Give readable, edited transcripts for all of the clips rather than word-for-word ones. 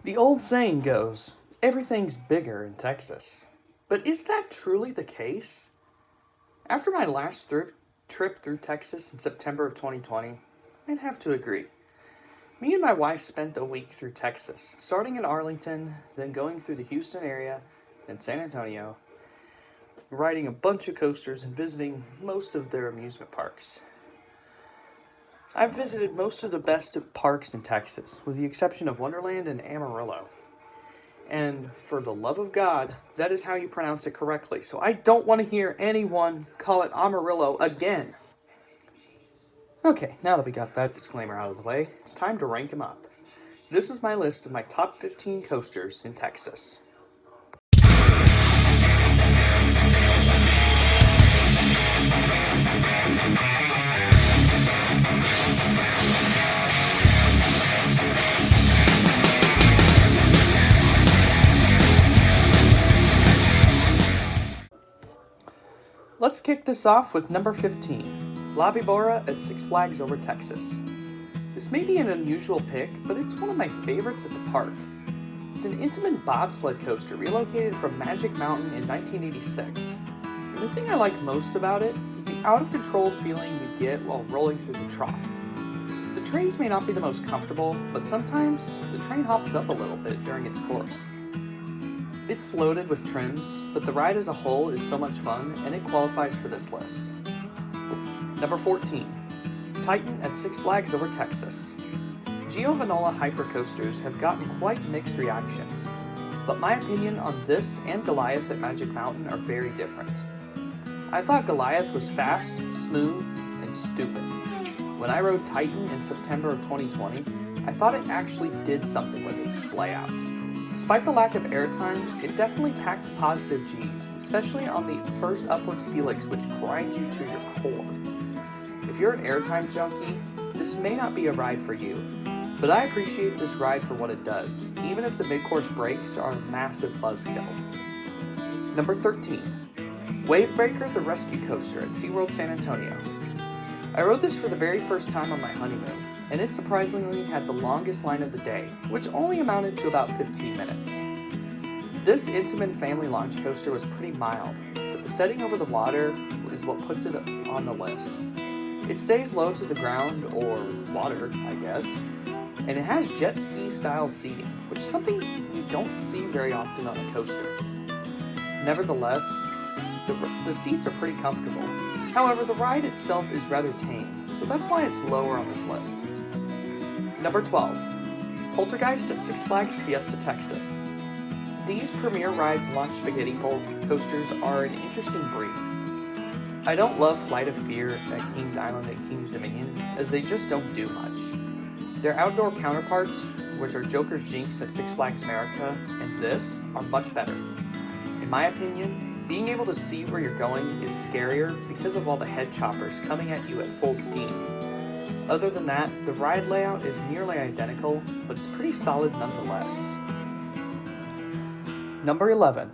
The old saying goes, everything's bigger in Texas. But is that truly the case? After my last trip through Texas in September of 2020, I'd have to agree. Me and my wife spent a week through Texas, starting in Arlington, then going through the Houston area, then San Antonio, riding a bunch of coasters and visiting most of their amusement parks. I've visited most of the best parks in Texas, with the exception of Wonderland and Amarillo. And for the love of God, that is how you pronounce it correctly, so I don't want to hear anyone call it Amarillo again. Okay, now that we got that disclaimer out of the way, it's time to rank them up. This is my list of my top 15 coasters in Texas. Let's kick this off with number 15, Vivora at Six Flags Over Texas. This may be an unusual pick, but it's one of my favorites at the park. It's an intimate bobsled coaster relocated from Magic Mountain in 1986. And the thing I like most about it is the out-of-control feeling you get while rolling through the trough. The trains may not be the most comfortable, but sometimes the train hops up a little bit during its course. It's loaded with trims, but the ride as a whole is so much fun, and it qualifies for this list. Number 14, Titan at Six Flags Over Texas. Giovanola hypercoasters have gotten quite mixed reactions, but my opinion on this and Goliath at Magic Mountain are very different. I thought Goliath was fast, smooth, and stupid. When I rode Titan in September of 2020, I thought it actually did something with its layout. Despite the lack of airtime, it definitely packed positive G's, especially on the first upwards helix, which grinds you to your core. If you're an airtime junkie, this may not be a ride for you, but I appreciate this ride for what it does, even if the mid-course brakes are a massive buzzkill. Number 13, Wavebreaker the Rescue Coaster at SeaWorld San Antonio. I rode this for the very first time on my honeymoon, and it surprisingly had the longest line of the day, which only amounted to about 15 minutes. This intimate family launch coaster was pretty mild, but the setting over the water is what puts it on the list. It stays low to the ground, or water, I guess, and it has jet ski style seating, which is something you don't see very often on a coaster. Nevertheless, the seats are pretty comfortable. However, the ride itself is rather tame, so that's why it's lower on this list. Number 12, Poltergeist at Six Flags Fiesta, Texas. These Premier Rides launch spaghetti coasters are an interesting breed. I don't love Flight of Fear at Kings Island and Kings Dominion, as they just don't do much. Their outdoor counterparts, which are Joker's Jinx at Six Flags America and this, are much better. In my opinion, being able to see where you're going is scarier because of all the head choppers coming at you at full steam. Other than that, the ride layout is nearly identical, but it's pretty solid nonetheless. Number 11,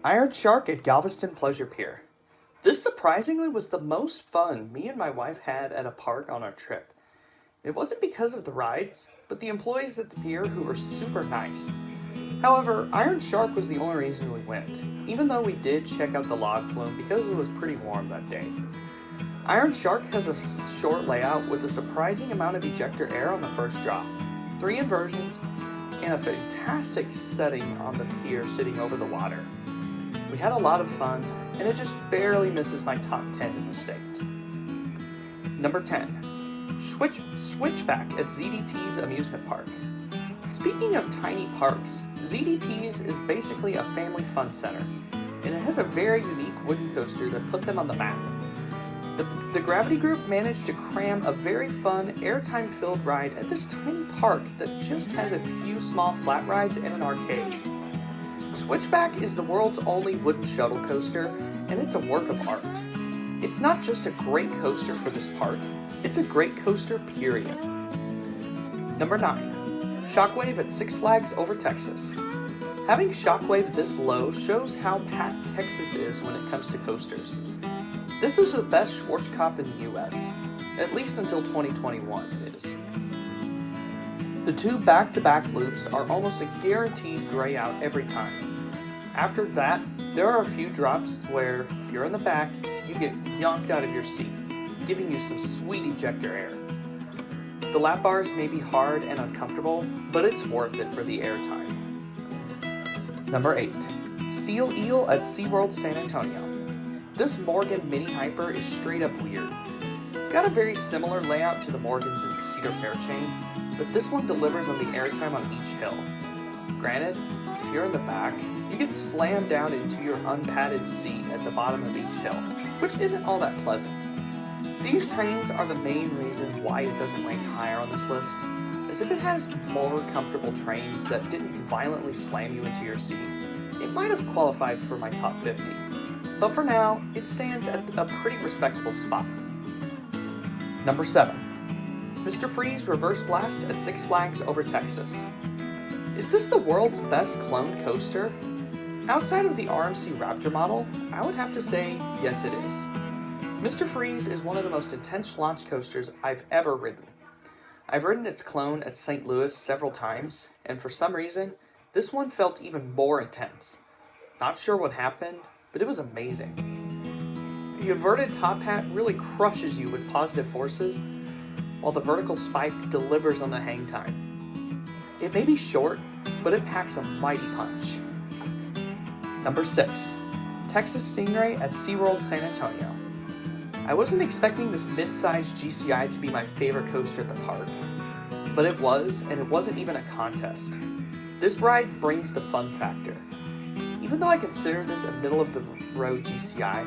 Iron Shark at Galveston Pleasure Pier. This surprisingly was the most fun me and my wife had at a park on our trip. It wasn't because of the rides, but the employees at the pier who were super nice. However, Iron Shark was the only reason we went, even though we did check out the log flume because it was pretty warm that day. Iron Shark has a short layout with a surprising amount of ejector air on the first drop, 3 inversions, and a fantastic setting on the pier sitting over the water. We had a lot of fun, and it just barely misses my top 10 in the state. Number 10, Switchback at ZDT's amusement park. Speaking of tiny parks, ZDT's is basically a family fun center, and it has a very unique wooden coaster that put them on the map. The Gravity Group managed to cram a very fun, airtime-filled ride at this tiny park that just has a few small flat rides and an arcade. Switchback is the world's only wooden shuttle coaster, and it's a work of art. It's not just a great coaster for this park, it's a great coaster, period. Number 9, Shockwave at Six Flags Over Texas. Having Shockwave this low shows how packed Texas is when it comes to coasters. This is the best Schwarzkopf in the US, at least until 2021 it is. The two back-to-back loops are almost a guaranteed gray out every time. After that, there are a few drops where, if you're in the back, you get yonked out of your seat, giving you some sweet ejector air. The lap bars may be hard and uncomfortable, but it's worth it for the airtime. Number 8. Steel Eel at SeaWorld San Antonio. This Morgan Mini Hyper is straight up weird. It's got a very similar layout to the Morgans in the Cedar Fair chain, but this one delivers on the airtime on each hill. Granted, if you're in the back, you get slammed down into your unpadded seat at the bottom of each hill, which isn't all that pleasant. These trains are the main reason why it doesn't rank higher on this list, as if it has more comfortable trains that didn't violently slam you into your seat, it might have qualified for my top 50. But for now, it stands at a pretty respectable spot. Number 7. Mr. Freeze Reverse Blast at Six Flags Over Texas. Is this the world's best clone coaster? Outside of the RMC Raptor model, I would have to say yes it is. Mr. Freeze is one of the most intense launch coasters I've ever ridden. I've ridden its clone at St. Louis several times, and for some reason, this one felt even more intense. Not sure what happened, but it was amazing. The inverted top hat really crushes you with positive forces, while the vertical spike delivers on the hang time. It may be short, but it packs a mighty punch. Number 6. Texas Stingray at SeaWorld San Antonio. I wasn't expecting this mid-sized GCI to be my favorite coaster at the park, but it was, and it wasn't even a contest. This ride brings the fun factor. Even though I consider this a middle-of-the-road GCI,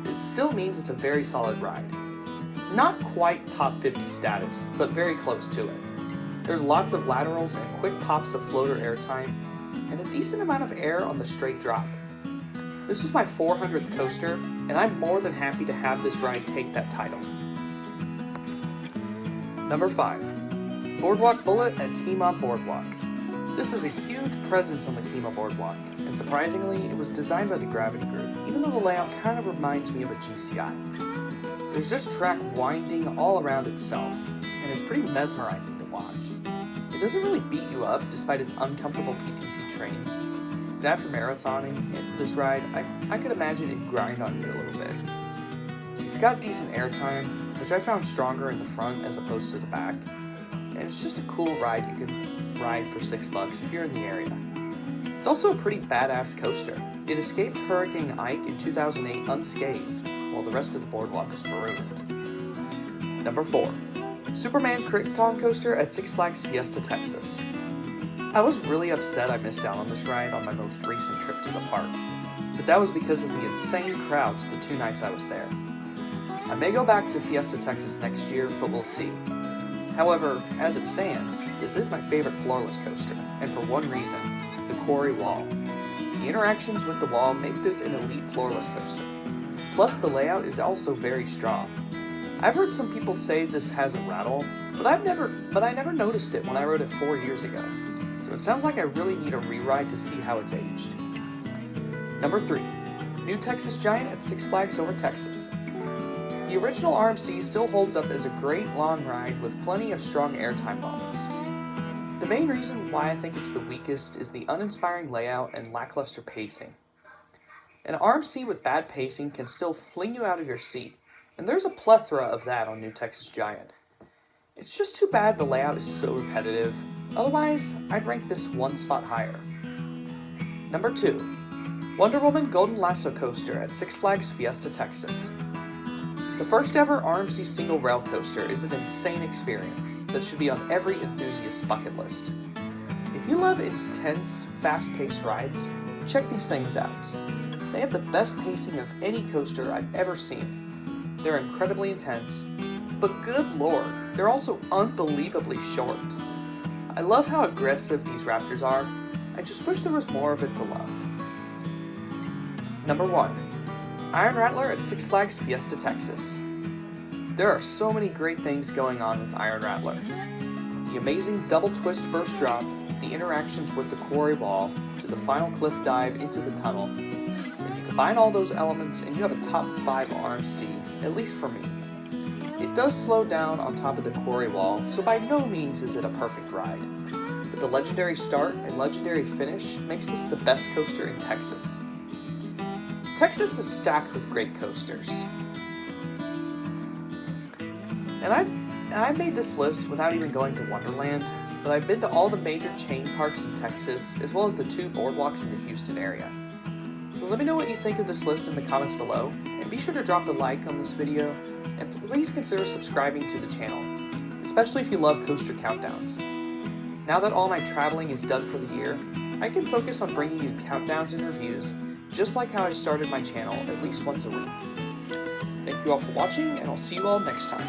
it still means it's a very solid ride. Not quite top 50 status, but very close to it. There's lots of laterals and quick pops of floater airtime, and a decent amount of air on the straight drop. This was my 400th coaster, and I'm more than happy to have this ride take that title. Number 5. Boardwalk Bullet at Kemah Boardwalk. This is a huge presence on the Kemah Boardwalk, and surprisingly, it was designed by the Gravity Group, even though the layout kind of reminds me of a GCI. There's this track winding all around itself, and it's pretty mesmerizing to watch. It doesn't really beat you up, despite its uncomfortable PTC trains. But after marathoning this ride, I could imagine it grind on you a little bit. It's got decent airtime, which I found stronger in the front as opposed to the back, and it's just a cool ride you can ride for $6 if you're in the area. It's also a pretty badass coaster. It escaped Hurricane Ike in 2008 unscathed, while the rest of the boardwalk is ruined. Number 4. Superman Krypton Coaster at Six Flags Fiesta, Texas. I was really upset I missed out on this ride on my most recent trip to the park, but that was because of the insane crowds the 2 nights I was there. I may go back to Fiesta, Texas next year, but we'll see. However, as it stands, this is my favorite floorless coaster, and for one reason, the quarry wall. The interactions with the wall make this an elite floorless coaster. Plus, the layout is also very strong. I've heard some people say this has a rattle, but I never noticed it when I rode it 4 years ago. So it sounds like I really need a re-ride to see how it's aged. Number 3. New Texas Giant at Six Flags Over Texas. The original RMC still holds up as a great long ride with plenty of strong airtime moments. The main reason why I think it's the weakest is the uninspiring layout and lackluster pacing. An RMC with bad pacing can still fling you out of your seat, and there's a plethora of that on New Texas Giant. It's just too bad the layout is so repetitive, otherwise I'd rank this one spot higher. Number 2. Wonder Woman Golden Lasso Coaster at Six Flags Fiesta, Texas. The first ever RMC single rail coaster is an insane experience that should be on every enthusiast's bucket list. If you love intense, fast-paced rides, check these things out. They have the best pacing of any coaster I've ever seen. They're incredibly intense, but good lord, they're also unbelievably short. I love how aggressive these Raptors are. I just wish there was more of it to love. Number 1. Iron Rattler at Six Flags Fiesta, Texas. There are so many great things going on with Iron Rattler. The amazing double twist first drop, the interactions with the quarry wall, to the final cliff dive into the tunnel. And you combine all those elements and you have a top 5 RMC, at least for me. It does slow down on top of the quarry wall, so by no means is it a perfect ride. The legendary start and legendary finish makes this the best coaster in Texas. Texas is stacked with great coasters. And I've made this list without even going to Wonderland, but I've been to all the major chain parks in Texas, as well as the 2 boardwalks in the Houston area. So let me know what you think of this list in the comments below, and be sure to drop a like on this video, and please consider subscribing to the channel, especially if you love coaster countdowns. Now that all my traveling is done for the year, I can focus on bringing you countdowns and reviews, just like how I started my channel at least once a week. Thank you all for watching, and I'll see you all next time.